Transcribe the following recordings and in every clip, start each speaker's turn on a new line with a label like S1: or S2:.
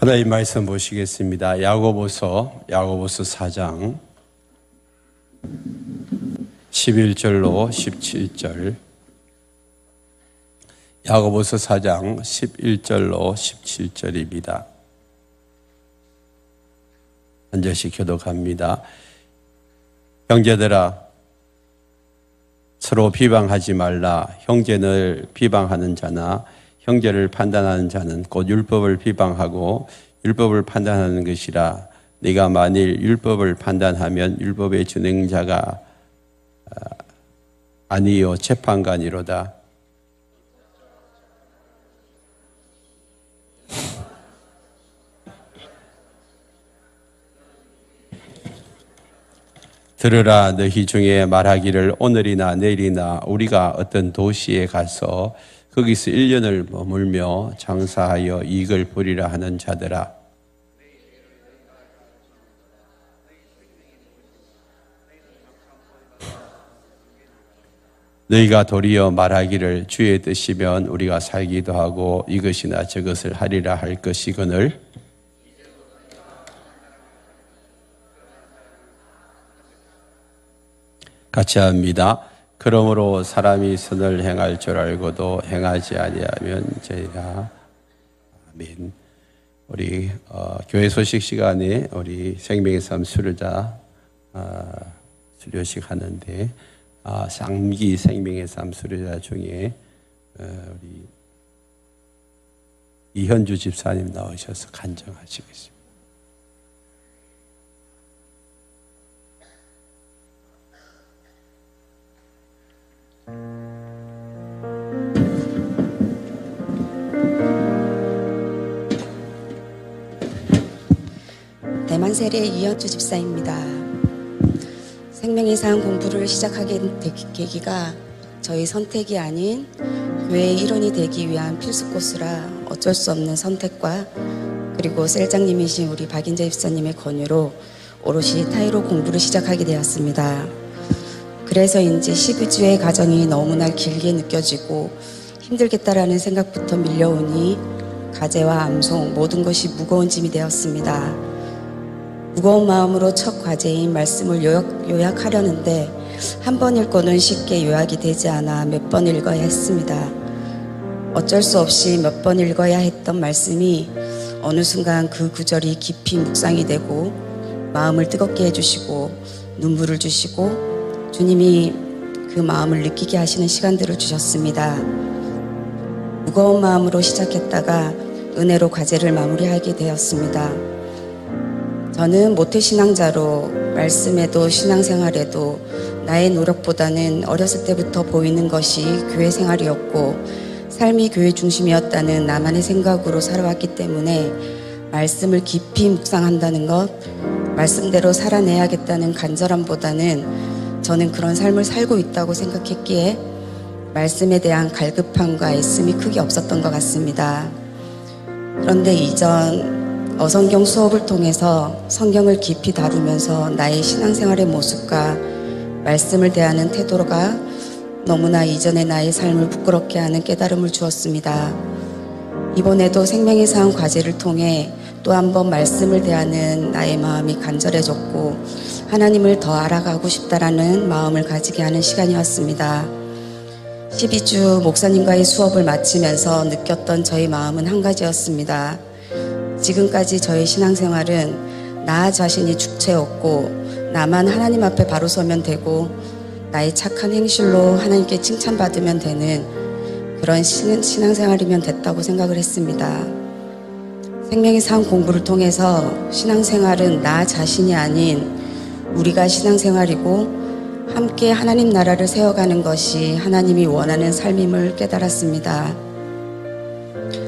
S1: 하나님 말씀 보시겠습니다. 야고보서 4장 11절로 17절. 야고보서 4장 11절로 17절입니다. 한 절씩 교독합니다. 형제들아, 서로 비방하지 말라. 형제를 비방하는 자나 형제를 판단하는 자는 곧 율법을 비방하고 율법을 판단하는 것이라. 네가 만일 율법을 판단하면 율법의 준행자가 아니요 재판관이로다. 들으라. 너희 중에 말하기를 오늘이나 내일이나 우리가 어떤 도시에 가서 거기서 1년을 머물며 장사하여 이익을 보리라 하는 자들아. 너희가 도리어 말하기를 주의 뜻이면 우리가 살기도 하고 이것이나 저것을 하리라 할 것이거늘 같이 합니다. 그러므로 사람이 선을 행할 줄 알고도 행하지 아니하면 죄라. 아멘. 우리 교회 소식 시간에 우리 생명의 삶 수료자 수료식 하는데 상기 생명의 삶 수료자 중에 우리 이현주 집사님 나오셔서 간증하시겠습니다.
S2: 대만 세례의 이현주 집사입니다. 생명의 삶 공부를 시작하게 된 계기가 저희 선택이 아닌 교회의 일원이 되기 위한 필수 코스라 어쩔 수 없는 선택과 그리고 셀장님이신 우리 박인재 집사님의 권유로 오롯이 타이로 공부를 시작하게 되었습니다. 그래서인지 12주의 과정이 너무나 길게 느껴지고 힘들겠다라는 생각부터 밀려오니 과제와 암송 모든 것이 무거운 짐이 되었습니다. 무거운 마음으로 첫 과제인 말씀을 요약하려는데 한 번 읽고는 쉽게 요약이 되지 않아 몇 번 읽어야 했습니다. 어쩔 수 없이 몇 번 읽어야 했던 말씀이 어느 순간 그 구절이 깊이 묵상이 되고 마음을 뜨겁게 해주시고 눈물을 주시고 주님이 그 마음을 느끼게 하시는 시간들을 주셨습니다. 무거운 마음으로 시작했다가 은혜로 과제를 마무리하게 되었습니다. 저는 모태신앙자로 말씀에도 신앙생활에도 나의 노력보다는 어렸을 때부터 보이는 것이 교회 생활이었고 삶이 교회 중심이었다는 나만의 생각으로 살아왔기 때문에 말씀을 깊이 묵상한다는 것, 말씀대로 살아내야겠다는 간절함보다는 저는 그런 삶을 살고 있다고 생각했기에 말씀에 대한 갈급함과 애씀이 크게 없었던 것 같습니다. 그런데 이전 어성경 수업을 통해서 성경을 깊이 다루면서 나의 신앙생활의 모습과 말씀을 대하는 태도가 너무나 이전의 나의 삶을 부끄럽게 하는 깨달음을 주었습니다. 이번에도 생명의 삶 과제를 통해 또 한 번 말씀을 대하는 나의 마음이 간절해졌고 하나님을 더 알아가고 싶다라는 마음을 가지게 하는 시간이었습니다. 12주 목사님과의 수업을 마치면서 느꼈던 저의 마음은 한 가지였습니다. 지금까지 저의 신앙생활은 나 자신이 주체였고 나만 하나님 앞에 바로 서면 되고 나의 착한 행실로 하나님께 칭찬받으면 되는 그런 신앙생활이면 됐다고 생각을 했습니다. 생명의 삶 공부를 통해서 신앙생활은 나 자신이 아닌 우리가 신앙생활이고 함께 하나님 나라를 세워가는 것이 하나님이 원하는 삶임을 깨달았습니다.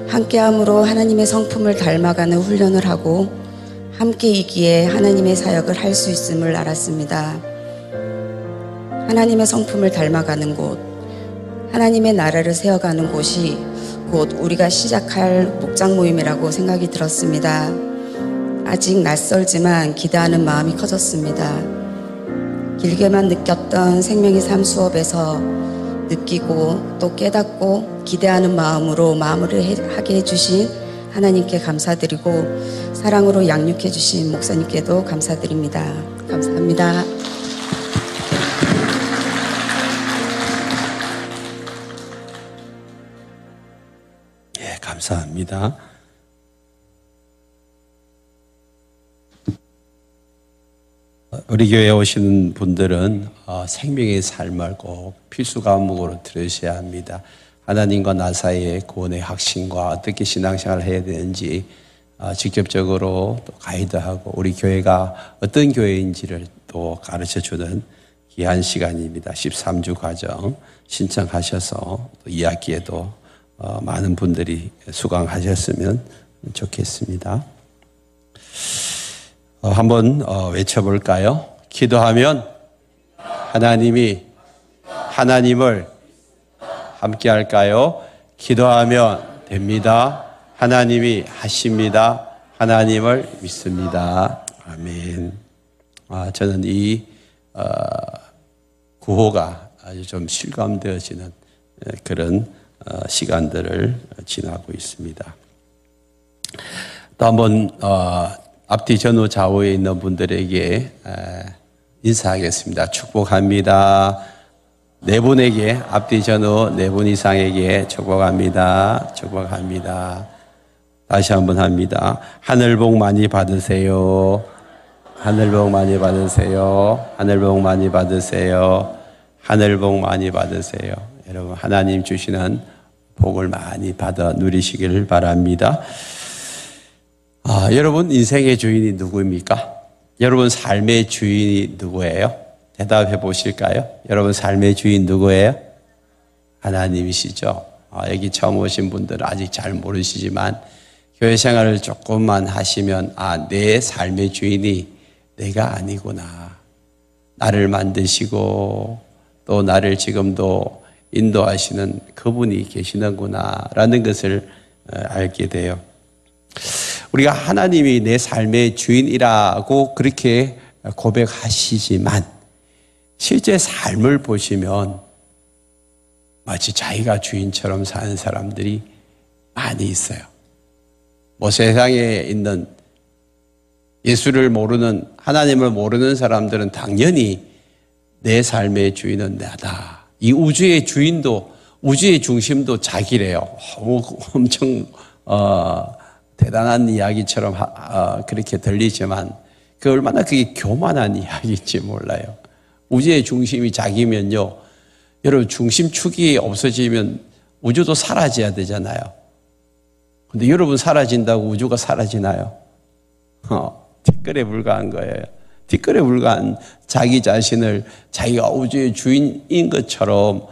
S2: 함께함으로 하나님의 성품을 닮아가는 훈련을 하고 함께이기에 하나님의 사역을 할 수 있음을 알았습니다. 하나님의 성품을 닮아가는 곳, 하나님의 나라를 세워가는 곳이 곧 우리가 시작할 목장 모임이라고 생각이 들었습니다. 아직 낯설지만 기대하는 마음이 커졌습니다. 길게만 느꼈던 생명의 삶 수업에서 느끼고 또 깨닫고 기대하는 마음으로 마무리하게 해주신 하나님께 감사드리고 사랑으로 양육해 주신 목사님께도 감사드립니다. 감사합니다.
S1: 예, 감사합니다. 우리 교회에 오시는 분들은 생명의 삶을 꼭 필수 과목으로 들으셔야 합니다. 하나님과 나 사이의 구원의 확신과 어떻게 신앙생활을 해야 되는지 직접적으로 또 가이드하고 우리 교회가 어떤 교회인지를 또 가르쳐주는 귀한 시간입니다. 13주 과정 신청하셔서 또 2학기에도 많은 분들이 수강하셨으면 좋겠습니다. 한번 외쳐볼까요? 기도하면 하나님을 함께 할까요? 기도하면 됩니다. 하나님이 하십니다. 하나님을 믿습니다. 아멘. 저는 이 구호가 아주 좀 실감되어지는 그런 시간들을 지나고 있습니다. 또 한번 앞뒤 전후 좌우에 있는 분들에게 인사하겠습니다. 축복합니다. 네 분에게 앞뒤 전후 네 분 이상에게 축복합니다. 축복합니다. 다시 한번 합니다. 하늘 복 많이 받으세요. 하늘 복 많이 받으세요. 하늘 복 많이 받으세요. 하늘 복 많이 받으세요. 여러분 하나님 주시는 복을 많이 받아 누리시길 바랍니다. 여러분 인생의 주인이 누구입니까? 여러분 삶의 주인이 누구예요? 대답해 보실까요? 여러분 삶의 주인 누구예요? 하나님이시죠. 여기 처음 오신 분들은 아직 잘 모르시지만 교회 생활을 조금만 하시면 내 삶의 주인이 내가 아니구나. 나를 만드시고 또 나를 지금도 인도하시는 그분이 계시는구나 라는 것을 알게 돼요. 우리가 하나님이 내 삶의 주인이라고 그렇게 고백하시지만 실제 삶을 보시면 마치 자기가 주인처럼 사는 사람들이 많이 있어요. 세상에 있는 예수를 모르는 하나님을 모르는 사람들은 당연히 내 삶의 주인은 나다. 이 우주의 주인도 우주의 중심도 자기래요. 엄청 대단한 이야기처럼 그렇게 들리지만 그 얼마나 그게 교만한 이야기인지 몰라요. 우주의 중심이 자기면요. 여러분 중심축이 없어지면 우주도 사라져야 되잖아요. 근데 여러분 사라진다고 우주가 사라지나요? 티끌에 불과한 거예요. 티끌에 불과한 자기 자신을 자기가 우주의 주인인 것처럼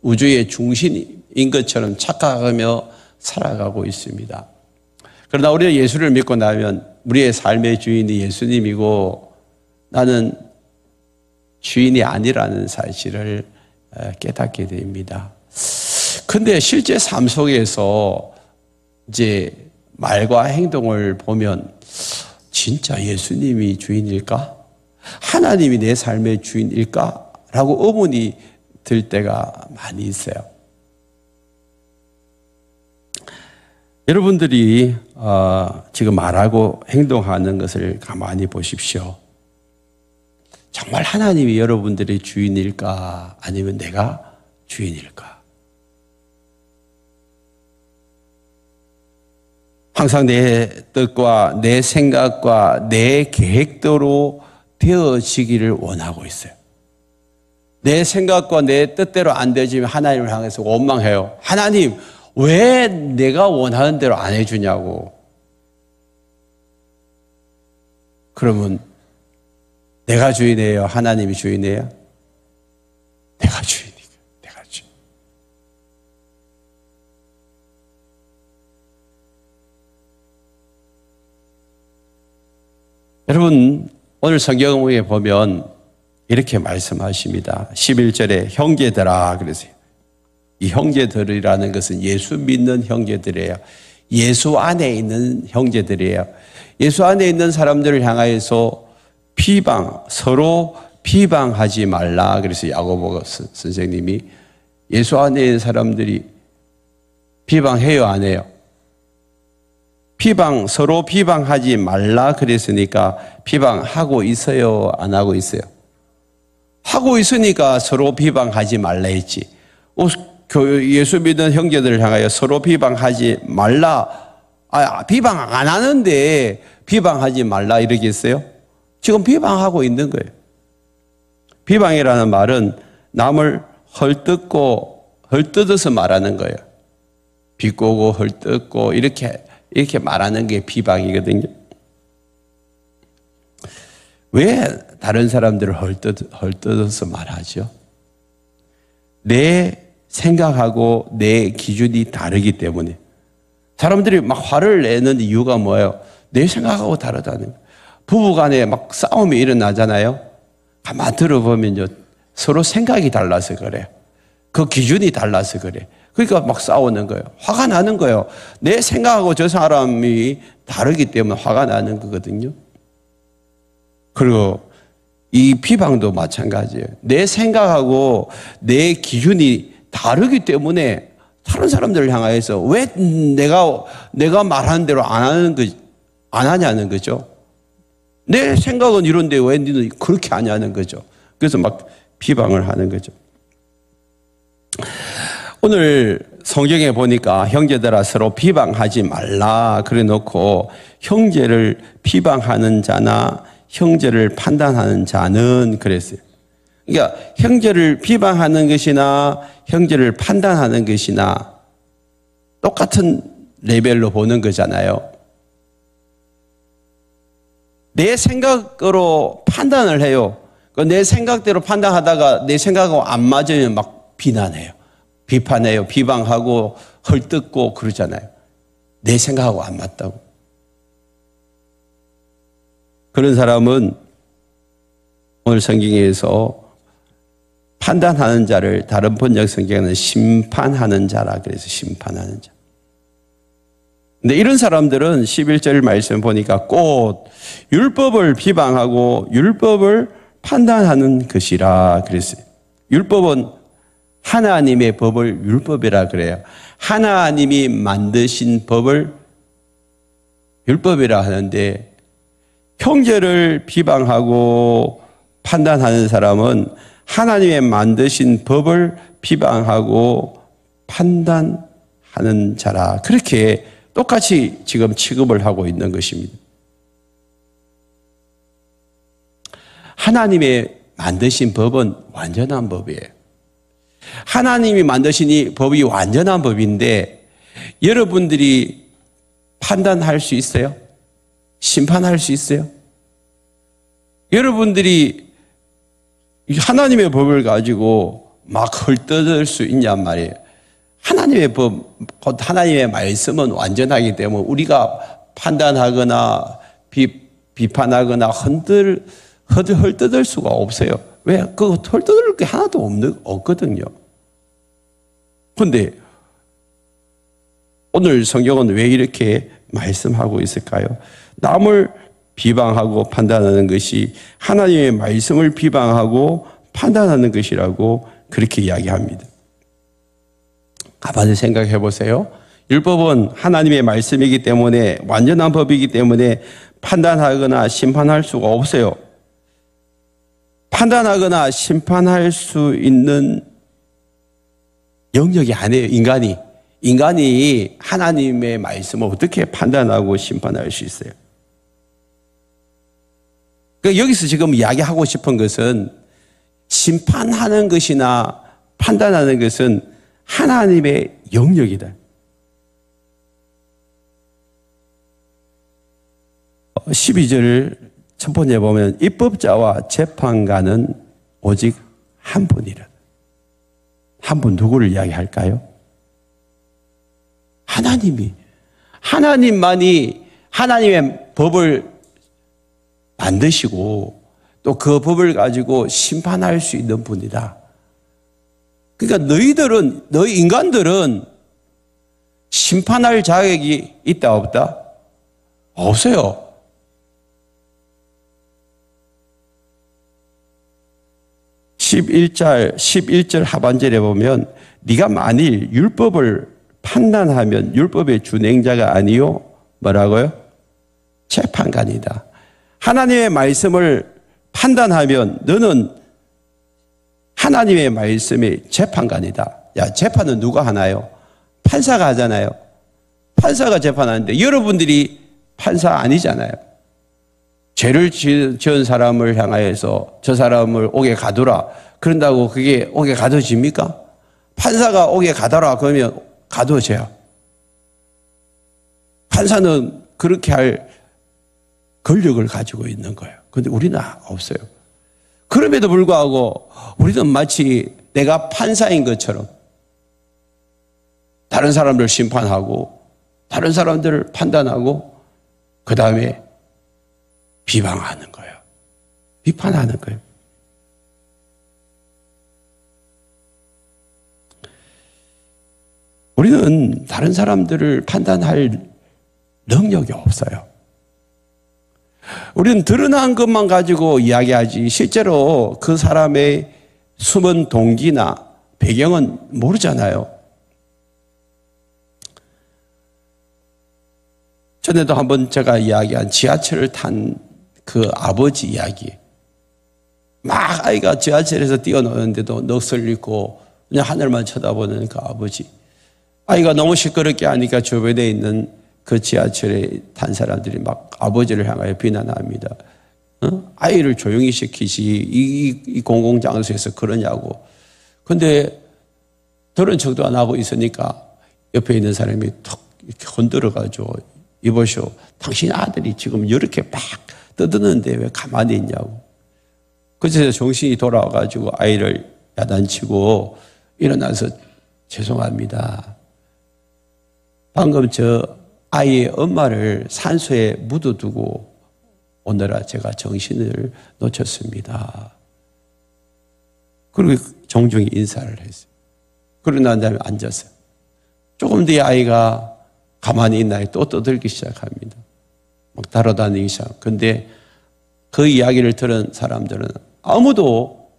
S1: 우주의 중심인 것처럼 착각하며 살아가고 있습니다. 그러나 우리가 예수를 믿고 나면 우리의 삶의 주인이 예수님이고 나는 주인이 아니라는 사실을 깨닫게 됩니다. 근데 실제 삶 속에서 이제 말과 행동을 보면 진짜 예수님이 주인일까? 하나님이 내 삶의 주인일까? 라고 의문이 들 때가 많이 있어요. 여러분들이 지금 말하고 행동하는 것을 가만히 보십시오. 정말 하나님이 여러분들의 주인일까? 아니면 내가 주인일까? 항상 내 뜻과 내 생각과 내 계획대로 되어지기를 원하고 있어요. 내 생각과 내 뜻대로 안 되지만 하나님을 향해서 원망해요. 하나님, 왜 내가 원하는 대로 안 해주냐고. 그러면 내가 주인이에요? 하나님이 주인이에요? 내가 주인이에요. 내가 주인. 여러분 오늘 성경에 보면 이렇게 말씀하십니다. 11절에 형제들아 그러세요. 이 형제들이라는 것은 예수 믿는 형제들이에요. 예수 안에 있는 형제들이에요. 예수 안에 있는 사람들을 향하여서 서로 비방하지 말라. 그래서 야고보 선생님이 예수 안에 있는 사람들이 비방해요, 안 해요? 서로 비방하지 말라 그랬으니까 비방하고 있어요? 안 하고 있어요? 하고 있으니까 서로 비방하지 말라 했지. 예수 믿는 형제들을 향하여 서로 비방하지 말라. 비방 안 하는데 비방하지 말라 이러겠어요? 지금 비방하고 있는 거예요. 비방이라는 말은 남을 헐뜯어서 말하는 거예요. 비꼬고 헐뜯고 이렇게 말하는 게 비방이거든요. 왜 다른 사람들을 헐뜯어서 말하죠? 내 생각하고 내 기준이 다르기 때문에. 사람들이 막 화를 내는 이유가 뭐예요? 내 생각하고 다르다는 거예요. 부부간에 막 싸움이 일어나잖아요. 가만 들어보면요, 서로 생각이 달라서 그래요. 그 기준이 달라서 그래. 그러니까 막 싸우는 거예요. 화가 나는 거예요. 내 생각하고 저 사람이 다르기 때문에 화가 나는 거거든요. 그리고 이 비방도 마찬가지예요. 내 생각하고 내 기준이 다르기 때문에 다른 사람들을 향해서 왜 내가 말하는 대로 안 하냐는 거죠. 내 생각은 이런데 왜 너는 그렇게 하냐는 거죠. 그래서 막 비방을 하는 거죠. 오늘 성경에 보니까 형제들아 서로 비방하지 말라 그래 놓고 형제를 비방하는 자나 형제를 판단하는 자는 그랬어요. 그러니까 형제를 비방하는 것이나 형제를 판단하는 것이나 똑같은 레벨로 보는 거잖아요. 내 생각으로 판단을 해요. 내 생각대로 판단하다가 내 생각하고 안 맞으면 막 비난해요. 비판해요. 비방하고 헐뜯고 그러잖아요. 내 생각하고 안 맞다고. 그런 사람은 오늘 성경에서 판단하는 자를 다른 번역 성경에는 심판하는 자라 그래서 심판하는 자. 근데 이런 사람들은 11절 말씀 보니까 곧 율법을 비방하고 율법을 판단하는 것이라 그랬어요. 율법은 하나님의 법을 율법이라 그래요. 하나님이 만드신 법을 율법이라 하는데 형제를 비방하고 판단하는 사람은 하나님의 만드신 법을 비방하고 판단하는 자라. 그렇게 똑같이 지금 취급을 하고 있는 것입니다. 하나님의 만드신 법은 완전한 법이에요. 하나님이 만드신 이 법이 완전한 법인데 여러분들이 판단할 수 있어요? 심판할 수 있어요? 여러분들이 하나님의 법을 가지고 막 헐뜯을 수 있냔 말이에요. 하나님의 법, 곧 하나님의 말씀은 완전하기 때문에 우리가 판단하거나 비판하거나 헐뜯을 수가 없어요. 왜? 헐뜯을 게 하나도 없거든요. 그런데 오늘 성경은 왜 이렇게 말씀하고 있을까요? 남을 비방하고 판단하는 것이 하나님의 말씀을 비방하고 판단하는 것이라고 그렇게 이야기합니다. 가만히 생각해 보세요. 율법은 하나님의 말씀이기 때문에 완전한 법이기 때문에 판단하거나 심판할 수가 없어요. 판단하거나 심판할 수 있는 영역이 아니에요. 인간이 하나님의 말씀을 어떻게 판단하고 심판할 수 있어요? 그러니까 여기서 지금 이야기하고 싶은 것은 심판하는 것이나 판단하는 것은 하나님의 영역이다. 12절 첫 번째 보면 입법자와 재판관은 오직 한 분이라. 한 분 누구를 이야기할까요? 하나님만이 하나님의 법을 만드시고 또 그 법을 가지고 심판할 수 있는 분이다. 그러니까 너희 인간들은 심판할 자격이 있다 없다? 없어요. (11절) 하반절에 보면 네가 만일 율법을 판단하면 율법의 준행자가 아니요 뭐라고요? 재판관이다. 하나님의 말씀을 판단하면 너는 하나님의 말씀의 재판관이다. 야, 재판은 누가 하나요? 판사가 하잖아요. 판사가 재판하는데 여러분들이 판사 아니잖아요. 죄를 지은 사람을 향하여서 저 사람을 옥에 가두라. 그런다고 그게 옥에 가둬집니까? 판사가 옥에 가둬라 그러면 가둬져요. 판사는 그렇게 할 권력을 가지고 있는 거예요. 그런데 우리는 없어요. 그럼에도 불구하고 우리는 마치 내가 판사인 것처럼 다른 사람들 심판하고 다른 사람들을 판단하고 그 다음에 비방하는 거예요. 비판하는 거예요. 우리는 다른 사람들을 판단할 능력이 없어요. 우리는 드러난 것만 가지고 이야기하지 실제로 그 사람의 숨은 동기나 배경은 모르잖아요. 전에도 한번 제가 이야기한 지하철을 탄 그 아버지 이야기. 막 아이가 지하철에서 뛰어노는데도 넋을 잃고 그냥 하늘만 쳐다보는 그 아버지. 아이가 너무 시끄럽게 하니까 주변에 있는 그 지하철에 탄 사람들이 막 아버지를 향하여 비난합니다. 아이를 조용히 시키시 이 공공장소에서 그러냐고. 근데 들은 척도 안 하고 있으니까 옆에 있는 사람이 턱 이렇게 흔들어가지고 이보시오. 당신 아들이 지금 이렇게 막 떠드는데 왜 가만히 있냐고. 그래서 정신이 돌아와가지고 아이를 야단치고 일어나서 죄송합니다. 방금 저 아이의 엄마를 산소에 묻어두고 오느라 제가 정신을 놓쳤습니다. 그리고 정중히 인사를 했어요. 그러고 난 다음에 앉았어요. 조금 뒤에 아이가 가만히 있나요? 또 떠들기 시작합니다. 막 달아다니기 시작. 근데 그 이야기를 들은 사람들은 아무도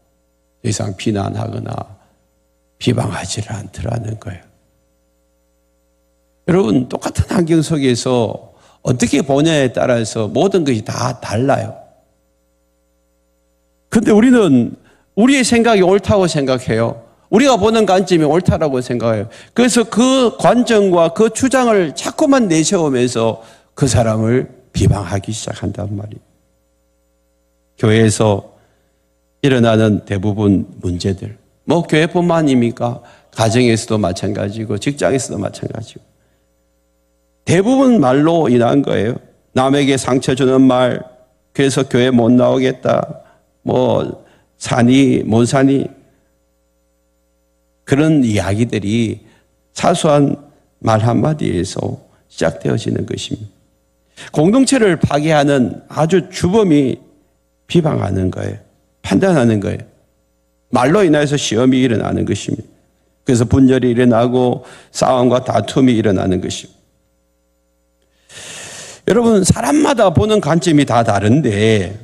S1: 더 이상 비난하거나 비방하지를 않더라는 거예요. 여러분, 똑같은 환경 속에서 어떻게 보냐에 따라서 모든 것이 다 달라요. 그런데 우리는 우리의 생각이 옳다고 생각해요. 우리가 보는 관점이 옳다라고 생각해요. 그래서 그 관점과 그 주장을 자꾸만 내세우면서 그 사람을 비방하기 시작한단 말이에요. 교회에서 일어나는 대부분 문제들, 뭐 교회뿐만입니까? 가정에서도 마찬가지고 직장에서도 마찬가지고 대부분 말로 인한 거예요. 남에게 상처 주는 말, 그래서 교회 못 나오겠다, 뭐 사니 못 사니, 그런 이야기들이 사소한 말 한마디에서 시작되어지는 것입니다. 공동체를 파괴하는 아주 주범이 비방하는 거예요. 판단하는 거예요. 말로 인해서 시험이 일어나는 것입니다. 그래서 분열이 일어나고 싸움과 다툼이 일어나는 것입니다. 여러분, 사람마다 보는 관점이 다 다른데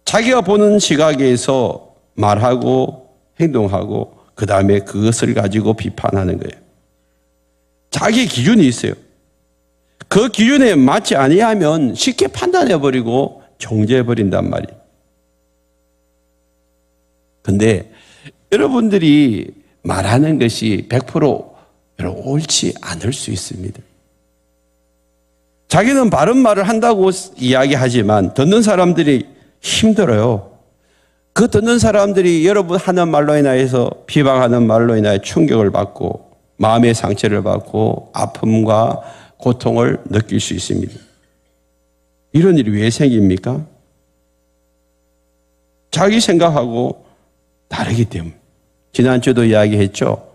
S1: 자기가 보는 시각에서 말하고 행동하고 그 다음에 그것을 가지고 비판하는 거예요. 자기 기준이 있어요. 그 기준에 맞지 아니하면 쉽게 판단해버리고 정죄해버린단 말이에요. 근데 여러분들이 말하는 것이 100% 옳지 않을 수 있습니다. 자기는 바른 말을 한다고 이야기하지만 듣는 사람들이 힘들어요. 그 듣는 사람들이 여러분 하는 말로 인하여서 비방하는 말로 인하여 충격을 받고 마음의 상처를 받고 아픔과 고통을 느낄 수 있습니다. 이런 일이 왜 생깁니까? 자기 생각하고 다르기 때문에. 지난주도 이야기했죠.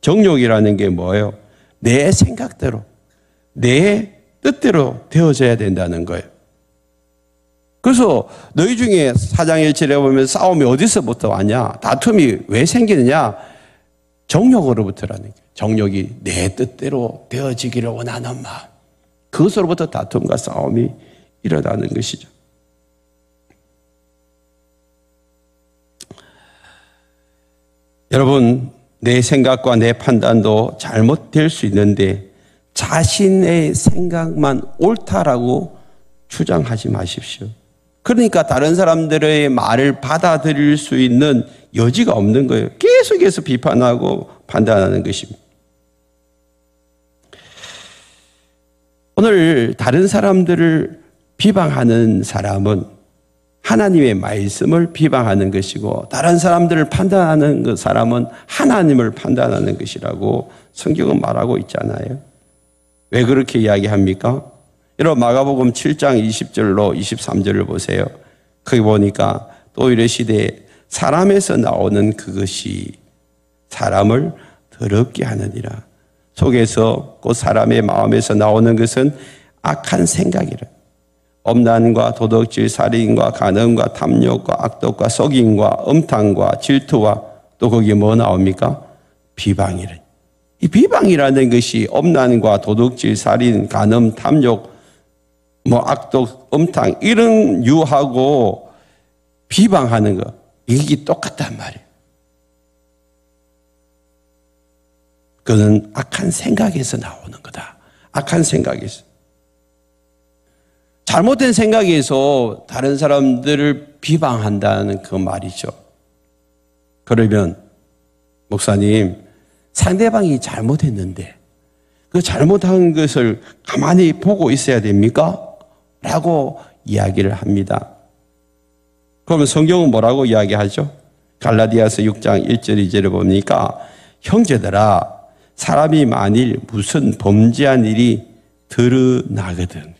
S1: 정욕이라는 게 뭐예요? 내 생각대로, 내 뜻대로 되어져야 된다는 거예요. 그래서 너희 중에 4장 1절에 보면 싸움이 어디서부터 왔냐? 다툼이 왜 생기느냐? 정욕으로부터라는 거예요. 정욕이 내 뜻대로 되어지기를 원하는 마음. 그것으로부터 다툼과 싸움이 일어나는 것이죠. 여러분, 내 생각과 내 판단도 잘못될 수 있는데 자신의 생각만 옳다라고 주장하지 마십시오. 그러니까 다른 사람들의 말을 받아들일 수 있는 여지가 없는 거예요. 계속해서 비판하고 판단하는 것입니다. 오늘 다른 사람들을 비방하는 사람은 하나님의 말씀을 비방하는 것이고, 다른 사람들을 판단하는 그 사람은 하나님을 판단하는 것이라고 성경은 말하고 있잖아요. 왜 그렇게 이야기합니까? 여러분 마가복음 7장 20절로 23절을 보세요. 거기 보니까 또 이르시되 사람에서 나오는 그것이 사람을 더럽게 하느니라. 속에서 그 사람의 마음에서 나오는 것은 악한 생각이라. 엄난과 도덕질, 살인과 간음과 탐욕과 악독과 속임과 음탕과 질투와 또 거기에 뭐 나옵니까? 비방이라. 이 비방이라는 것이 엄난과 도덕질, 살인, 간음, 탐욕, 악독, 음탕 이런 유하고 비방하는 거 이게 똑같단 말이에요. 그는 악한 생각에서 나오는 거다. 악한 생각에서. 잘못된 생각에서 다른 사람들을 비방한다는 그 말이죠. 그러면 목사님, 상대방이 잘못했는데 그 잘못한 것을 가만히 보고 있어야 됩니까? 라고 이야기를 합니다. 그러면 성경은 뭐라고 이야기하죠? 갈라디아서 6장 1절 2절을 보니까 형제들아, 사람이 만일 무슨 범죄한 일이 드러나거든.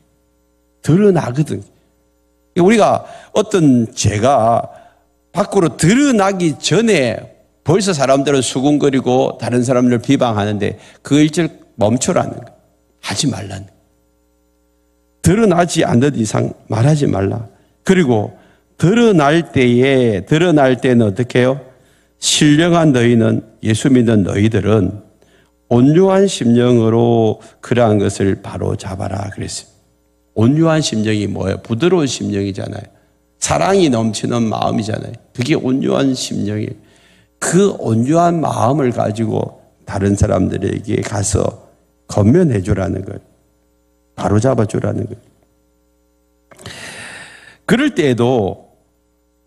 S1: 우리가 어떤 죄가 밖으로 드러나기 전에 벌써 사람들은 수군거리고 다른 사람들을 비방하는데 그 일절 멈추라는 거. 하지 말라는 거. 드러나지 않는 이상 말하지 말라. 그리고 드러날 때는 어떻게 해요? 신령한 너희는, 예수 믿는 너희들은 온유한 심령으로 그러한 것을 바로 잡아라 그랬어요. 온유한 심령이 뭐예요? 부드러운 심령이잖아요. 사랑이 넘치는 마음이잖아요. 그게 온유한 심령이에요. 그 온유한 마음을 가지고 다른 사람들에게 가서 권면해 주라는 거예요. 바로잡아 주라는 거예요. 그럴 때에도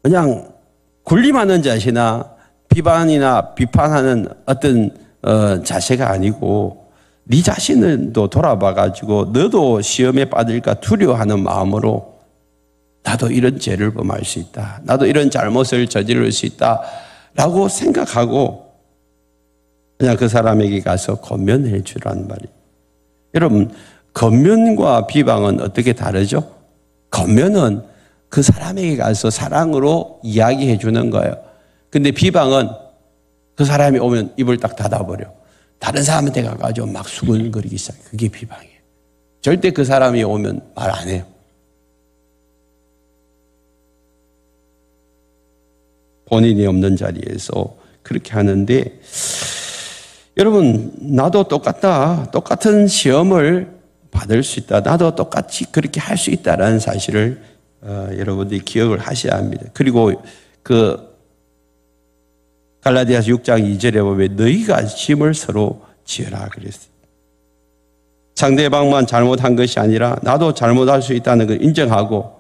S1: 그냥 군림하는 자세나 비판이나 비판하는 어떤 자세가 아니고 네 자신도 돌아봐가지고 너도 시험에 빠질까 두려워하는 마음으로 나도 이런 죄를 범할 수 있다. 나도 이런 잘못을 저지를 수 있다. 라고 생각하고 그냥 그 사람에게 가서 권면해 주라는 말이에요. 여러분, 권면과 비방은 어떻게 다르죠? 권면은 그 사람에게 가서 사랑으로 이야기해 주는 거예요. 근데 비방은 그 사람이 오면 입을 딱 닫아버려. 다른 사람한테 가가지고 막 수근거리기 시작해. 그게 비방이에요. 절대 그 사람이 오면 말 안 해요. 본인이 없는 자리에서 그렇게 하는데, 여러분, 나도 똑같은 시험을 받을 수 있다. 나도 똑같이 그렇게 할 수 있다라는 사실을 여러분들이 기억을 하셔야 합니다. 그리고 그 갈라디아서 6장 2절에 보면 너희가 짐을 서로 지어라 그랬어요. 상대방만 잘못한 것이 아니라 나도 잘못할 수 있다는 걸 인정하고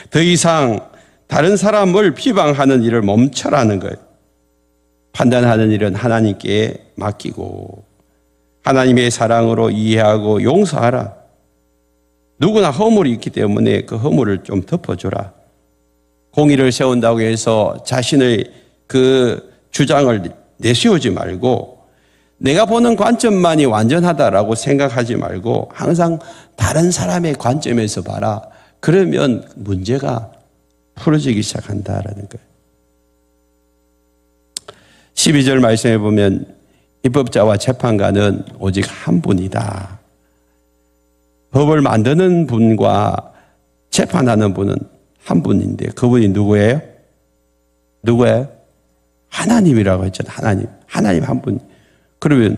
S1: 더 이상 다른 사람을 비방하는 일을 멈춰라는 거예요. 판단하는 일은 하나님께 맡기고 하나님의 사랑으로 이해하고 용서하라. 누구나 허물이 있기 때문에 그 허물을 좀 덮어줘라. 공의를 세운다고 해서 자신의 그 주장을 내세우지 말고 내가 보는 관점만이 완전하다라고 생각하지 말고 항상 다른 사람의 관점에서 봐라. 그러면 문제가 풀어지기 시작한다라는 거예요. 12절 말씀해 보면 입법자와 재판관은 오직 한 분이다. 법을 만드는 분과 재판하는 분은 한 분인데 그분이 누구예요? 하나님이라고 했잖아요. 하나님 한 분. 그러면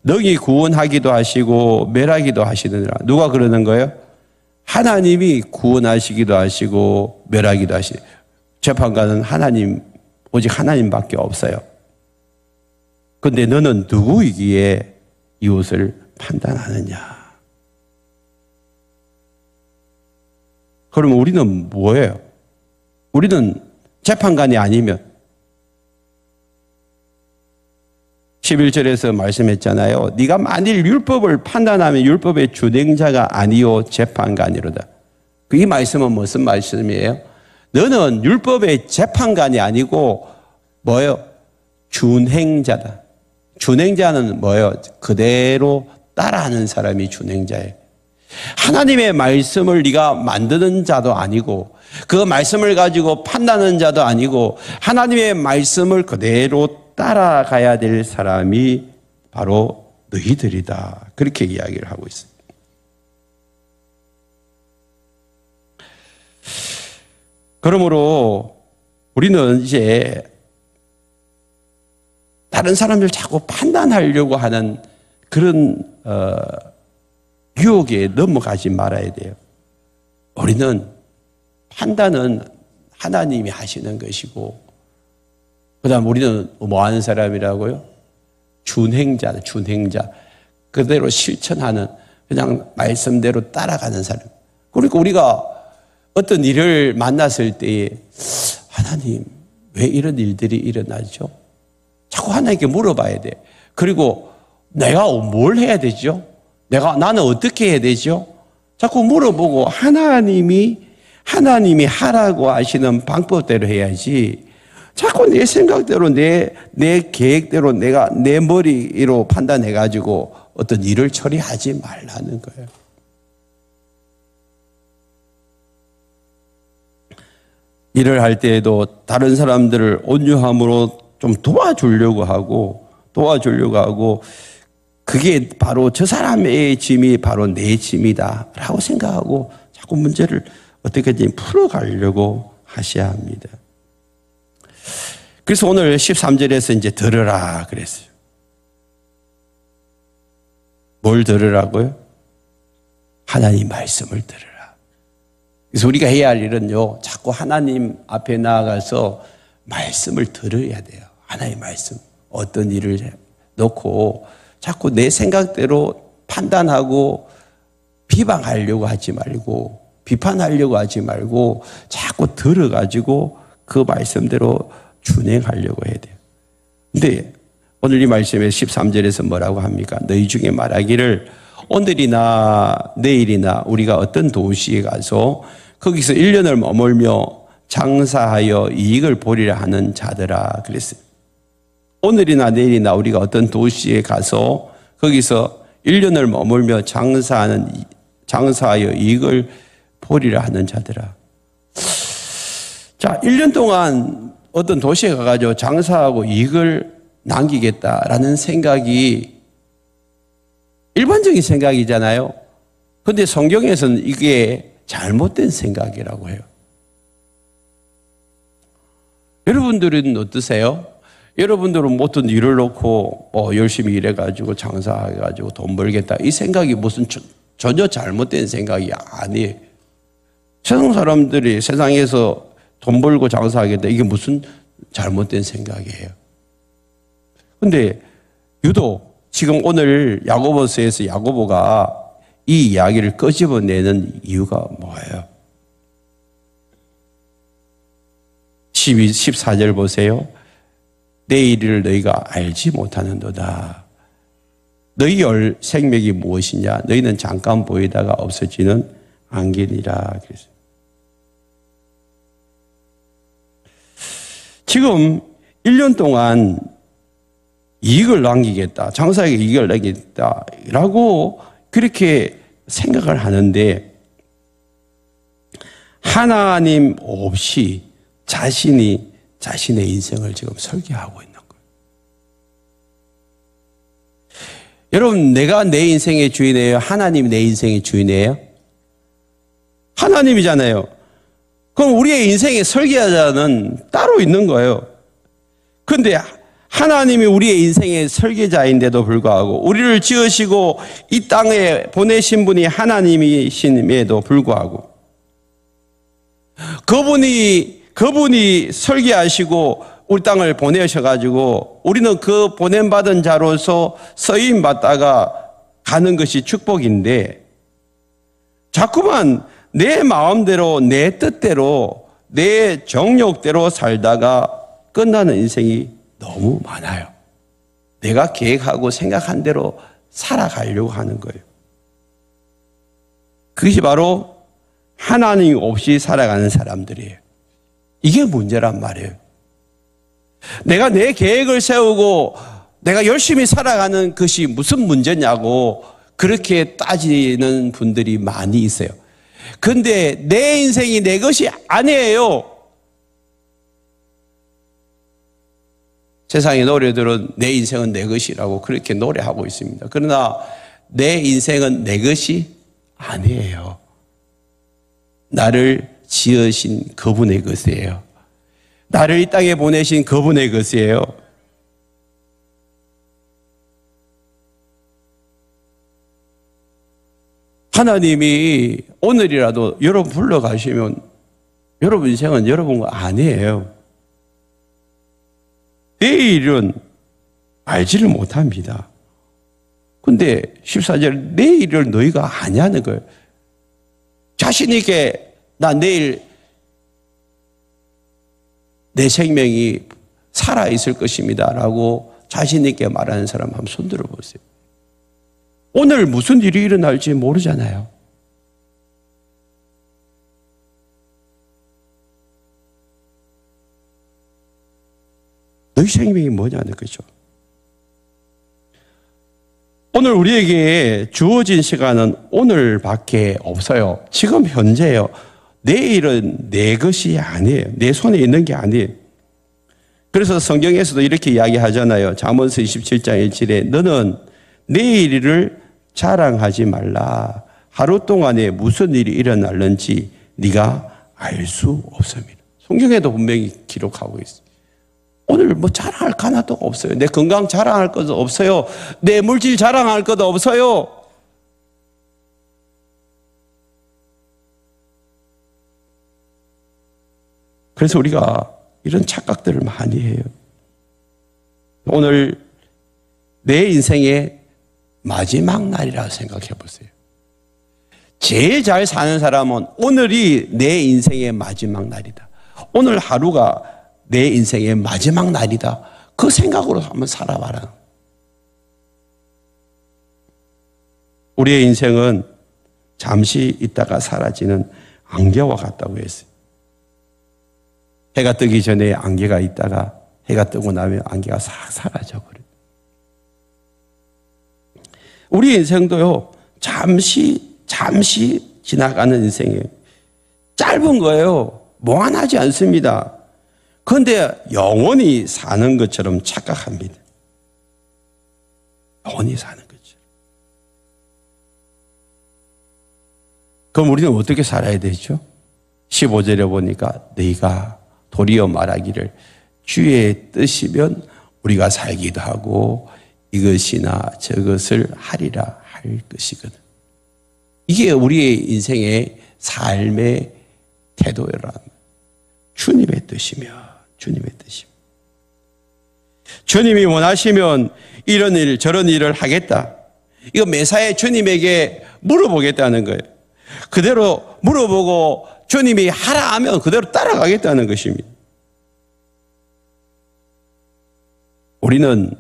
S1: 너희 구원하기도 하시고 멸하기도 하시느니라. 누가 그러는 거예요? 하나님이 구원하시기도 하시고 멸하기도 하시고. 재판관은 하나님, 오직 하나님밖에 없어요. 그런데 너는 누구이기에 이웃을 판단하느냐? 그러면 우리는 뭐예요? 우리는 재판관이 아니면 11절에서 말씀했잖아요. 네가 만일 율법을 판단하면 율법의 준행자가 아니요 재판관이로다. 이 말씀은 무슨 말씀이에요? 너는 율법의 재판관이 아니고 뭐예요? 준행자다. 준행자는 뭐예요? 그대로 따라하는 사람이 준행자예요. 하나님의 말씀을 네가 만드는 자도 아니고 그 말씀을 가지고 판단하는 자도 아니고 하나님의 말씀을 그대로 따라가야 될 사람이 바로 너희들이다. 그렇게 이야기를 하고 있습니다. 그러므로 우리는 이제 다른 사람들 자꾸 판단하려고 하는 그런 유혹에 넘어가지 말아야 돼요. 우리는 판단은 하나님이 하시는 것이고 그다음 우리는 뭐 하는 사람이라고요? 준행자, 준행자. 그대로 실천하는 그냥 말씀대로 따라가는 사람. 그러니까 우리가 어떤 일을 만났을 때에 하나님 왜 이런 일들이 일어나죠? 자꾸 하나님께 물어봐야 돼. 그리고 내가 뭘 해야 되죠? 나는 어떻게 해야 되죠? 자꾸 물어보고 하나님이 하라고 하시는 방법대로 해야지. 자꾸 내 생각대로 내 계획대로 내가 내 머리로 판단해가지고 어떤 일을 처리하지 말라는 거예요. 일을 할 때에도 다른 사람들을 온유함으로 좀 도와주려고 하고 그게 바로 저 사람의 짐이 바로 내 짐이다 라고 생각하고 자꾸 문제를 어떻게든 풀어가려고 하셔야 합니다. 그래서 오늘 13절에서 이제 들으라 그랬어요. 뭘 들으라고요? 하나님 말씀을 들으라. 그래서 우리가 해야 할 일은요, 자꾸 하나님 앞에 나아가서 말씀을 들어야 돼요. 하나님 말씀. 어떤 일을 놓고 자꾸 내 생각대로 판단하고 비방하려고 하지 말고 비판하려고 하지 말고 자꾸 들어가지고 그 말씀대로 준행하려고 해야 돼요. 근데 오늘 이 말씀에 13절에서 뭐라고 합니까? 너희 중에 말하기를 오늘이나 내일이나 우리가 어떤 도시에 가서 거기서 1년을 머물며 장사하여 이익을 보리라 하는 자들아 그랬어요. 오늘이나 내일이나 우리가 어떤 도시에 가서 거기서 1년을 머물며 장사하여 이익을 보리라 하는 자들아. 자, 1년 동안 어떤 도시에 가가지고 장사하고 이익을 남기겠다라는 생각이 일반적인 생각이잖아요. 그런데 성경에서는 이게 잘못된 생각이라고 해요. 여러분들은 어떠세요? 여러분들은 어떤 일을 놓고 열심히 일해가지고 장사해가지고 돈 벌겠다 이 생각이 무슨 전혀 잘못된 생각이 아니에요. 세상 사람들이 세상에서 돈 벌고 장사하겠다 이게 무슨 잘못된 생각이에요. 근데 유독 지금 오늘 야고보서에서 야고보가 이 이야기를 끄집어내는 이유가 뭐예요? 14절 보세요. 내일을 너희가 알지 못하는도다. 너희 생명이 무엇이냐? 너희는 잠깐 보이다가 없어지는 안개니라. 그랬어요. 지금 1년 동안 이익을 남기겠다. 장사에게 이익을 남기겠다라고 그렇게 생각을 하는데 하나님 없이 자신의 인생을 지금 설계하고 있는 거예요. 여러분, 내가 내 인생의 주인이에요? 하나님이 내 인생의 주인이에요? 하나님이잖아요. 그럼 우리의 인생의 설계자는 따로 있는 거예요. 그런데 하나님이 우리의 인생의 설계자인데도 불구하고 우리를 지으시고 이 땅에 보내신 분이 하나님이심에도 불구하고 그분이 설계하시고 우리 땅을 보내셔가지고 우리는 그 보냄받은 자로서 쓰임 받다가 가는 것이 축복인데 자꾸만 내 마음대로 내 뜻대로 내 정욕대로 살다가 끝나는 인생이 너무 많아요. 내가 계획하고 생각한 대로 살아가려고 하는 거예요. 그것이 바로 하나님 없이 살아가는 사람들이에요. 이게 문제란 말이에요. 내가 내 계획을 세우고 내가 열심히 살아가는 것이 무슨 문제냐고 그렇게 따지는 분들이 많이 있어요. 근데 내 인생이 내 것이 아니에요. 세상의 노래들은 내 인생은 내 것이라고 그렇게 노래하고 있습니다. 그러나 내 인생은 내 것이 아니에요. 나를 지으신 그분의 것이에요. 나를 이 땅에 보내신 그분의 것이에요. 하나님이 오늘이라도 여러분 불러가시면 여러분 인생은 여러분 거 아니에요. 내일은 알지를 못합니다. 근데 14절 내일을 너희가 아냐는 거예요. 자신 있게 나 내일 내 생명이 살아있을 것입니다 라고 자신 있게 말하는 사람 한번 손 들어보세요. 오늘 무슨 일이 일어날지 모르잖아요. 너희 생명이 뭐냐는 거죠. 오늘 우리에게 주어진 시간은 오늘밖에 없어요. 지금 현재예요. 내일은 내 것이 아니에요. 내 손에 있는 게 아니에요. 그래서 성경에서도 이렇게 이야기하잖아요. 잠언서 27장 1절에 너는 내일을 자랑하지 말라. 하루 동안에 무슨 일이 일어날는지 네가 알 수 없습니다. 성경에도 분명히 기록하고 있어요. 오늘 뭐 자랑할 거 하나도 없어요. 내 건강 자랑할 것도 없어요. 내 물질 자랑할 것도 없어요. 그래서 우리가 이런 착각들을 많이 해요. 오늘 내 인생의 마지막 날이라고 생각해 보세요. 제일 잘 사는 사람은 오늘이 내 인생의 마지막 날이다. 오늘 하루가 내 인생의 마지막 날이다. 그 생각으로 한번 살아봐라. 우리의 인생은 잠시 있다가 사라지는 안개와 같다고 했어요. 해가 뜨기 전에 안개가 있다가 해가 뜨고 나면 안개가 싹 사라져버려요. 우리 인생도요, 잠시 지나가는 인생이에요. 짧은 거예요. 무한하지 않습니다. 그런데 영원히 사는 것처럼 착각합니다. 영원히 사는 것처럼. 그럼 우리는 어떻게 살아야 되죠? 15절에 보니까 너희가 도리어 말하기를 주의 뜻이면 우리가 살기도 하고 이것이나 저것을 하리라 할 것이거든. 이게 우리의 인생의 삶의 태도란 주님의 뜻이며 주님의 뜻이며 주님이 원하시면 이런 일 저런 일을 하겠다. 이거 매사에 주님에게 물어보겠다는 거예요. 그대로 물어보고 주님이 하라 하면 그대로 따라가겠다는 것입니다. 우리는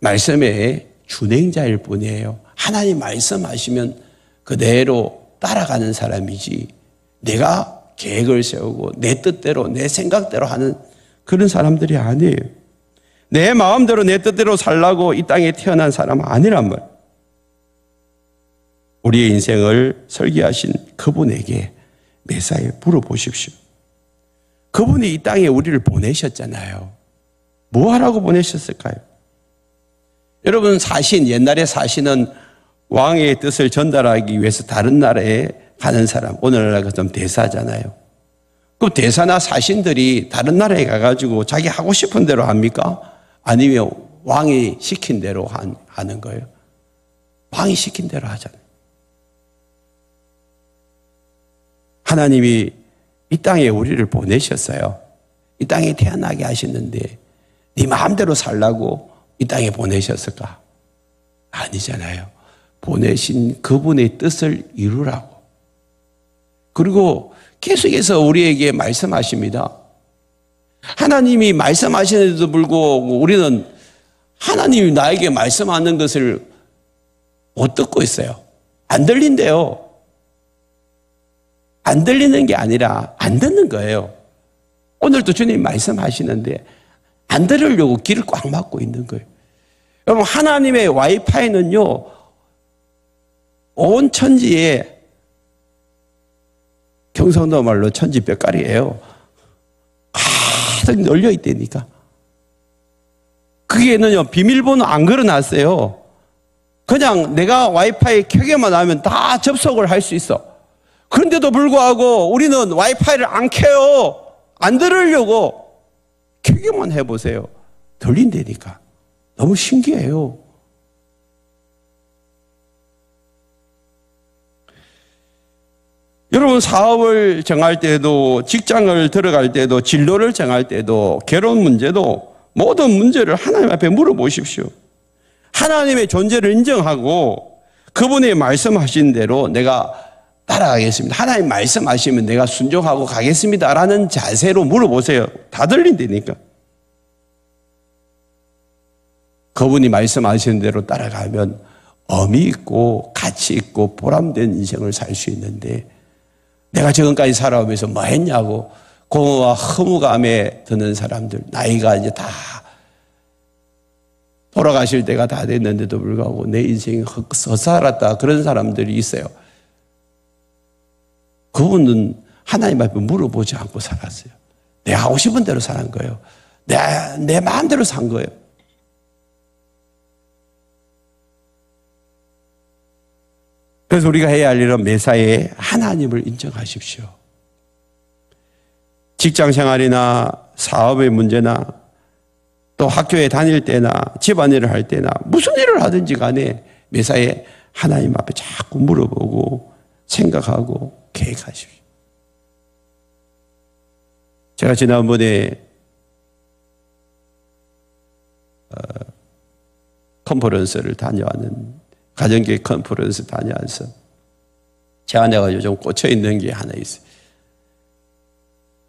S1: 말씀의 준행자일 뿐이에요. 하나님 말씀하시면 그대로 따라가는 사람이지 내가 계획을 세우고 내 뜻대로 내 생각대로 하는 그런 사람들이 아니에요. 내 마음대로 내 뜻대로 살라고 이 땅에 태어난 사람은 아니란 말. 우리의 인생을 설계하신 그분에게 매사에 물어보십시오. 그분이 이 땅에 우리를 보내셨잖아요. 뭐 하라고 보내셨을까요? 여러분 옛날에 사신은 왕의 뜻을 전달하기 위해서 다른 나라에 가는 사람, 오늘날과 좀 대사잖아요. 그럼 대사나 사신들이 다른 나라에 가가지고 자기 하고 싶은 대로 합니까? 아니면 왕이 시킨 대로 하는 거예요? 왕이 시킨 대로 하잖아요. 하나님이 이 땅에 우리를 보내셨어요. 이 땅에 태어나게 하셨는데 네 마음대로 살라고 이 땅에 보내셨을까? 아니잖아요. 보내신 그분의 뜻을 이루라고. 그리고 계속해서 우리에게 말씀하십니다. 하나님이 말씀하시는데도 불구하고 우리는 하나님이 나에게 말씀하는 것을 못 듣고 있어요. 안 들린대요. 안 들리는 게 아니라 안 듣는 거예요. 오늘도 주님 말씀하시는데 안 들으려고 귀를 꽉 막고 있는 거예요. 여러분, 하나님의 와이파이는요, 온 천지에, 경상도 말로 천지뼈가리예요. 가득 널려 있다니까. 거기에는요, 비밀번호 안 걸어놨어요. 그냥 내가 와이파이 켜기만 하면 다 접속을 할 수 있어. 그런데도 불구하고 우리는 와이파이를 안 켜요. 안 들으려고 켜기만 해보세요. 들린다니까. 너무 신기해요. 여러분, 사업을 정할 때도, 직장을 들어갈 때도, 진로를 정할 때도, 결혼 문제도, 모든 문제를 하나님 앞에 물어보십시오. 하나님의 존재를 인정하고 그분이 말씀하신 대로 내가 따라가겠습니다. 하나님 말씀하시면 내가 순종하고 가겠습니다 라는 자세로 물어보세요. 다 들린다니까. 그분이 말씀하시는 대로 따라가면 의미 있고 가치 있고 보람된 인생을 살 수 있는데, 내가 지금까지 살아오면서 뭐 했냐고 공허와 허무감에 드는 사람들, 나이가 이제 다 돌아가실 때가 다 됐는데도 불구하고 내 인생이 헛살았다, 그런 사람들이 있어요. 그분은 하나님 앞에 물어보지 않고 살았어요. 내가 하고 싶은 대로 사는 거예요. 내 마음대로 산 거예요. 그래서 우리가 해야 할 일은 매사에 하나님을 인정하십시오. 직장 생활이나 사업의 문제나 또 학교에 다닐 때나 집안일을 할 때나 무슨 일을 하든지 간에 매사에 하나님 앞에 자꾸 물어보고 생각하고 계획하십시오. 제가 지난번에 컨퍼런스를 다녀왔는, 가정교회 컨퍼런스 다녀와서 제 안에가 요즘 꽂혀 있는 게 하나 있어요.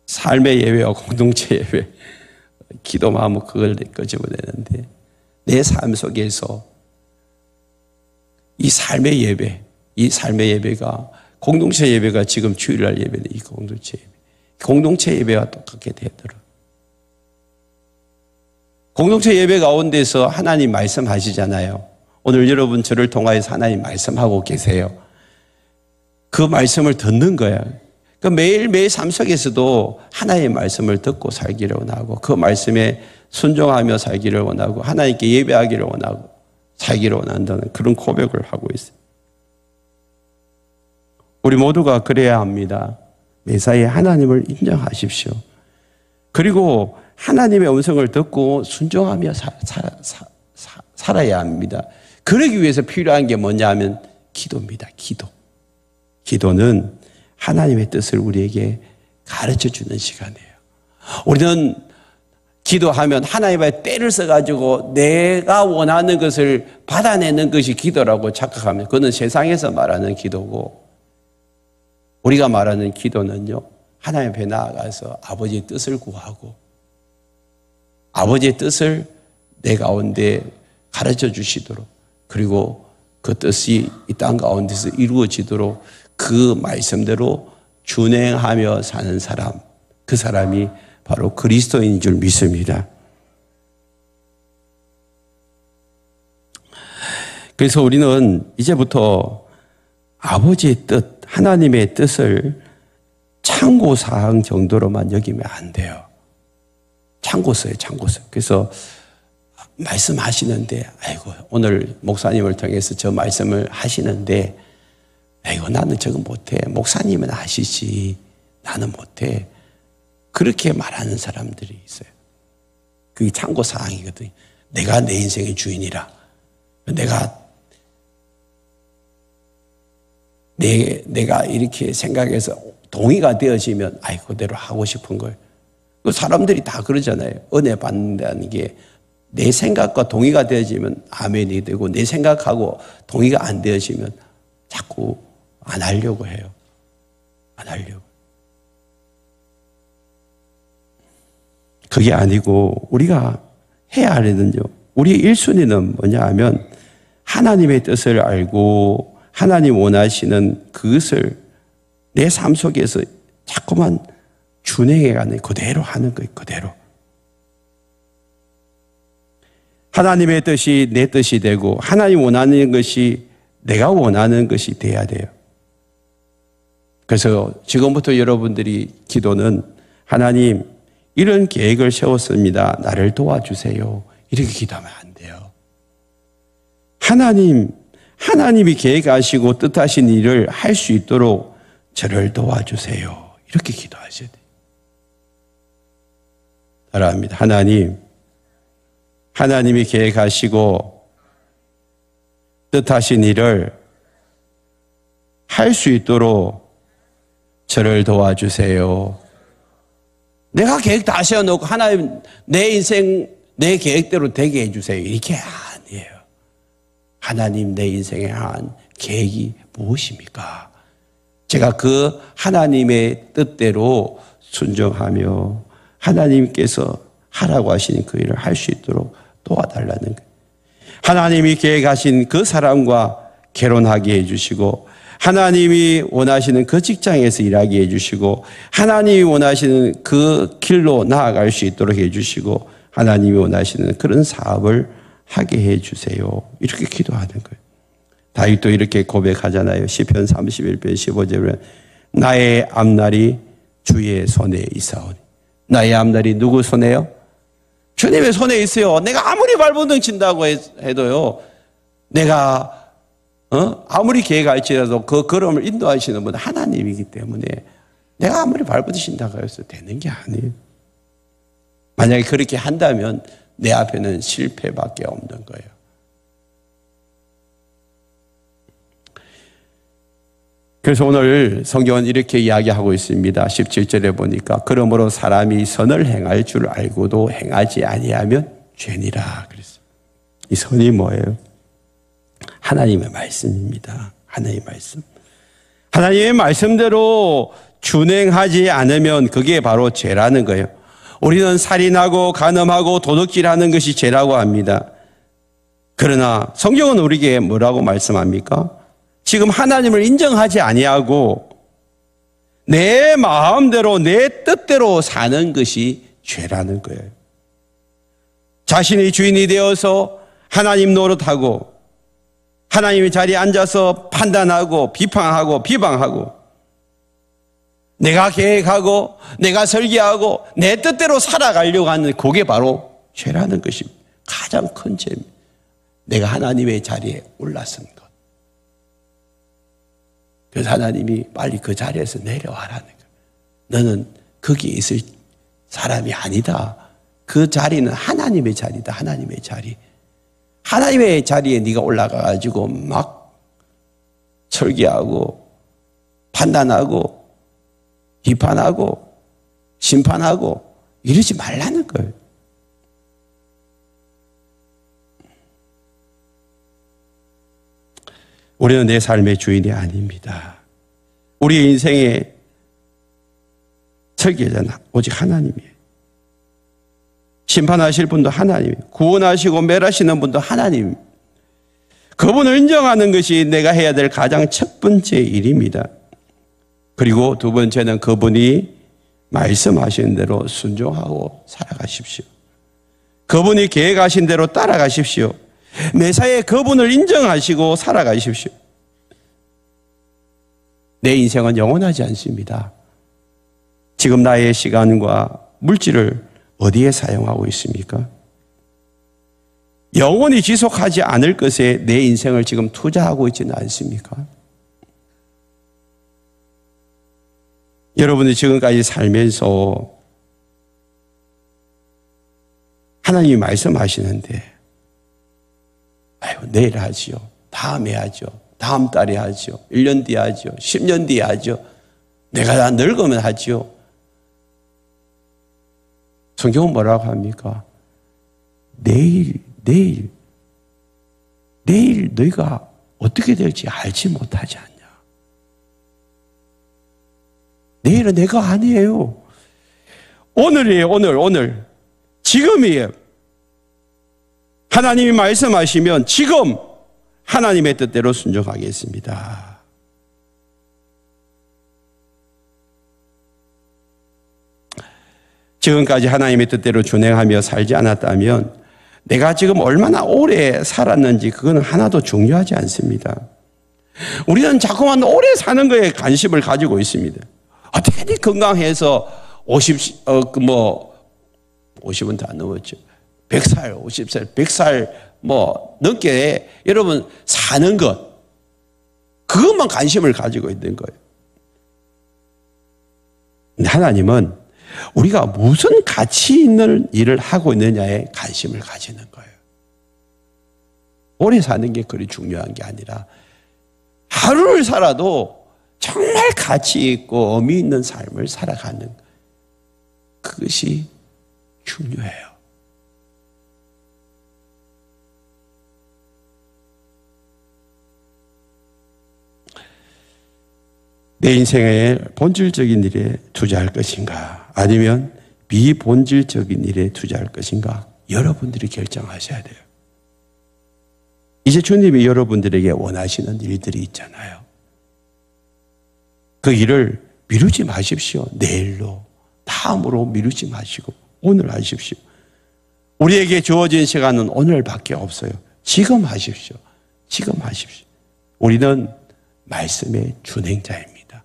S1: 삶의 예배와 공동체 예배. 기도만 하면 그걸 끄집어내는데, 내 삶 속에서 이 삶의 예배가, 공동체 예배가 지금 주일날 예배는 이 공동체 예배와 똑같게 되더라고요. 공동체 예배 가운데서 하나님 말씀하시잖아요. 오늘 여러분 저를 통하여서 하나님 말씀하고 계세요. 그 말씀을 듣는 거야. 그 매일매일 삶 속에서도 하나님의 말씀을 듣고 살기를 원하고, 그 말씀에 순종하며 살기를 원하고, 하나님께 예배하기를 원하고 살기를 원한다는 그런 고백을 하고 있어요. 우리 모두가 그래야 합니다. 매사에 하나님을 인정하십시오. 그리고 하나님의 음성을 듣고 순종하며 살아야 합니다. 그러기 위해서 필요한 게 뭐냐 하면 기도입니다. 기도는 하나님의 뜻을 우리에게 가르쳐 주는 시간이에요. 우리는 기도하면 하나님의 때를 써가지고 내가 원하는 것을 받아내는 것이 기도라고 착각하면, 그거는 세상에서 말하는 기도고, 우리가 말하는 기도는요, 하나님 앞에 나아가서 아버지의 뜻을 구하고 아버지의 뜻을 내 가운데 가르쳐 주시도록, 그리고 그 뜻이 이 땅 가운데서 이루어지도록 그 말씀대로 준행하며 사는 사람, 그 사람이 바로 그리스도인인 줄 믿습니다. 그래서 우리는 이제부터 아버지의 뜻, 하나님의 뜻을 참고사항 정도로만 여기면 안 돼요. 참고서예요, 참고서. 그래서 말씀하시는데, 아이고, 오늘 목사님을 통해서 저 말씀을 하시는데, 아이고, 나는 저거 못해. 목사님은 아시지. 나는 못해. 그렇게 말하는 사람들이 있어요. 그게 참고사항이거든요. 내가 내 인생의 주인이라. 내가 이렇게 생각해서 동의가 되어지면, 그대로 하고 싶은 거예요. 사람들이 다 그러잖아요. 은혜 받는다는 게 내 생각과 동의가 되어지면 아멘이 되고 내 생각하고 동의가 안 되어지면 자꾸 안 하려고 해요. 안 하려고. 그게 아니고 우리가 해야 하는요. 우리 1순위는 뭐냐 하면 하나님의 뜻을 알고 하나님 원하시는 그것을 내 삶 속에서 자꾸만 준행해가는 그대로 하는 거예요. 그대로. 하나님의 뜻이 내 뜻이 되고 하나님 원하는 것이 내가 원하는 것이 돼야 돼요. 그래서 지금부터 여러분들이 기도는 하나님 이런 계획을 세웠습니다. 나를 도와주세요. 이렇게 기도하면 안 돼요. 하나님이 계획하시고 뜻하신 일을 할 수 있도록 저를 도와주세요. 이렇게 기도하셔야 돼요. 따라합니다. 하나님이 계획하시고 뜻하신 일을 할 수 있도록 저를 도와주세요. 내가 계획 다 세워놓고 하나님 내 인생 내 계획대로 되게 해주세요. 이렇게 아니에요. 하나님 내 인생에 한 계획이 무엇입니까? 제가 그 하나님의 뜻대로 순종하며 하나님께서 하라고 하시는 그 일을 할 수 있도록 도와달라는 거예요. 하나님이 계획하신 그 사람과 결혼하게 해주시고 하나님이 원하시는 그 직장에서 일하게 해주시고 하나님이 원하시는 그 길로 나아갈 수 있도록 해주시고 하나님이 원하시는 그런 사업을 하게 해주세요. 이렇게 기도하는 거예요. 다윗도 이렇게 고백하잖아요. 시편 31편 15절에 나의 앞날이 주의 손에 있사오니. 나의 앞날이 누구 손에요? 주님의 손에 있어요. 내가 아무리 발버둥 친다고 해도요. 내가 아무리 계획할지라도 그 걸음을 인도하시는 분은 하나님이기 때문에 내가 아무리 발버둥 친다고 해서 되는 게 아니에요. 만약에 그렇게 한다면 내 앞에는 실패밖에 없는 거예요. 그래서 오늘 성경은 이렇게 이야기하고 있습니다. 17절에 보니까 그러므로 사람이 선을 행할 줄 알고도 행하지 아니하면 죄니라 그랬어요. 이 선이 뭐예요? 하나님의 말씀입니다. 하나님의 말씀. 하나님의 말씀대로 준행하지 않으면 그게 바로 죄라는 거예요. 우리는 살인하고 간음하고 도둑질하는 것이 죄라고 합니다. 그러나 성경은 우리에게 뭐라고 말씀합니까? 지금 하나님을 인정하지 아니하고 내 마음대로 내 뜻대로 사는 것이 죄라는 거예요. 자신이 주인이 되어서 하나님 노릇하고 하나님의 자리에 앉아서 판단하고 비판하고 비방하고 내가 계획하고 내가 설계하고 내 뜻대로 살아가려고 하는 그게 바로 죄라는 것이 가장 큰 죄입니다. 내가 하나님의 자리에 올라선 것. 그래서 하나님이 빨리 그 자리에서 내려와라는 거예요. 너는 거기에 있을 사람이 아니다. 그 자리는 하나님의 자리다. 하나님의 자리. 하나님의 자리에 네가 올라가가지고 막 설계하고 판단하고 비판하고 심판하고 이러지 말라는 거예요. 우리는 내 삶의 주인이 아닙니다. 우리 인생의 설계자는 오직 하나님이에요. 심판하실 분도 하나님이에요. 구원하시고 멸하시는 분도 하나님입니다. 그분을 인정하는 것이 내가 해야 될 가장 첫 번째 일입니다. 그리고 두 번째는 그분이 말씀하신 대로 순종하고 살아가십시오. 그분이 계획하신 대로 따라가십시오. 매사에 그분을 인정하시고 살아가십시오. 내 인생은 영원하지 않습니다. 지금 나의 시간과 물질을 어디에 사용하고 있습니까? 영원히 지속하지 않을 것에 내 인생을 지금 투자하고 있지는 않습니까? 여러분이 지금까지 살면서 하나님이 말씀하시는데 아유, 내일 하지요. 다음에 하죠. 다음 달에 하죠. 1년 뒤에 하죠. 10년 뒤에 하죠. 내가 다 늙으면 하죠. 성경은 뭐라고 합니까? 내일 너희가 어떻게 될지 알지 못하지 않냐. 내일은 내가 아니에요. 오늘이에요. 오늘. 지금이에요. 하나님이 말씀하시면 지금 하나님의 뜻대로 순종하겠습니다. 지금까지 하나님의 뜻대로 준행하며 살지 않았다면 내가 지금 얼마나 오래 살았는지 그건 하나도 중요하지 않습니다. 우리는 자꾸만 오래 사는 거에 관심을 가지고 있습니다. 어떻게 건강해서 50은 다 넘었죠. 100살, 50살, 100살 넘게 여러분 사는 것, 그것만 관심을 가지고 있는 거예요. 근데 하나님은 우리가 무슨 가치 있는 일을 하고 있느냐에 관심을 가지는 거예요. 오래 사는 게 그리 중요한 게 아니라 하루를 살아도 정말 가치 있고 의미 있는 삶을 살아가는 그것이 중요해요. 내 인생의 본질적인 일에 투자할 것인가 아니면 비본질적인 일에 투자할 것인가 여러분들이 결정하셔야 돼요. 이제 주님이 여러분들에게 원하시는 일들이 있잖아요. 그 일을 미루지 마십시오. 내일로, 다음으로 미루지 마시고 오늘 하십시오. 우리에게 주어진 시간은 오늘밖에 없어요. 지금 하십시오. 우리는 말씀의 준행자입니다.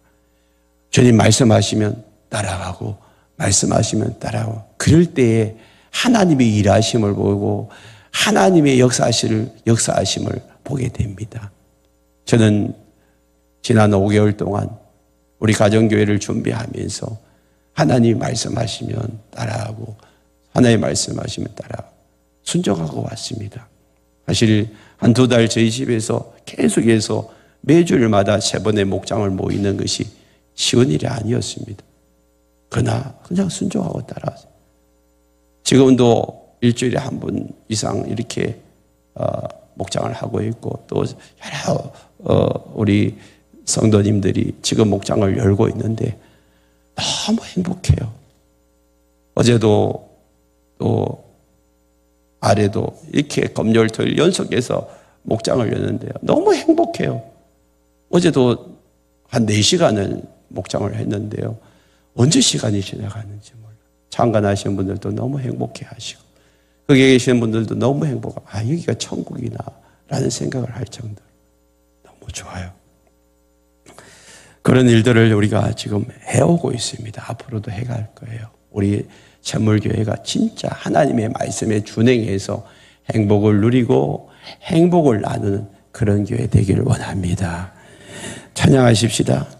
S1: 주님 말씀하시면 따라가고 말씀하시면 따라가고 그럴 때에 하나님의 일하심을 보고 하나님의 역사하심을 보게 됩니다. 저는 지난 5개월 동안 우리 가정교회를 준비하면서 하나님 말씀하시면 따라하고 하나님 말씀하시면 따라하고 순종하고 왔습니다. 사실 한두 달 저희 집에서 계속해서 매주일마다 3번의 목장을 모이는 것이 쉬운 일이 아니었습니다. 그러나 그냥 순종하고 따라왔어요. 지금도 일주일에 한 번 이상 이렇게 목장을 하고 있고 또 여러 우리 성도님들이 지금 목장을 열고 있는데 너무 행복해요. 어제도 또 아래도 이렇게 금요일 토요일 연속해서 목장을 여는데요. 너무 행복해요. 어제도 한 4시간을 목장을 했는데요. 언제 시간이 지나가는지 몰라요. 참관하시는 분들도 너무 행복해 하시고 거기에 계시는 분들도 너무 행복하고 여기가 천국이나 라는 생각을 할 정도로 너무 좋아요. 그런 일들을 우리가 지금 해오고 있습니다. 앞으로도 해갈 거예요. 우리 샘물교회가 진짜 하나님의 말씀에 준행해서 행복을 누리고 행복을 나누는 그런 교회 되기를 원합니다. 찬양하십시다.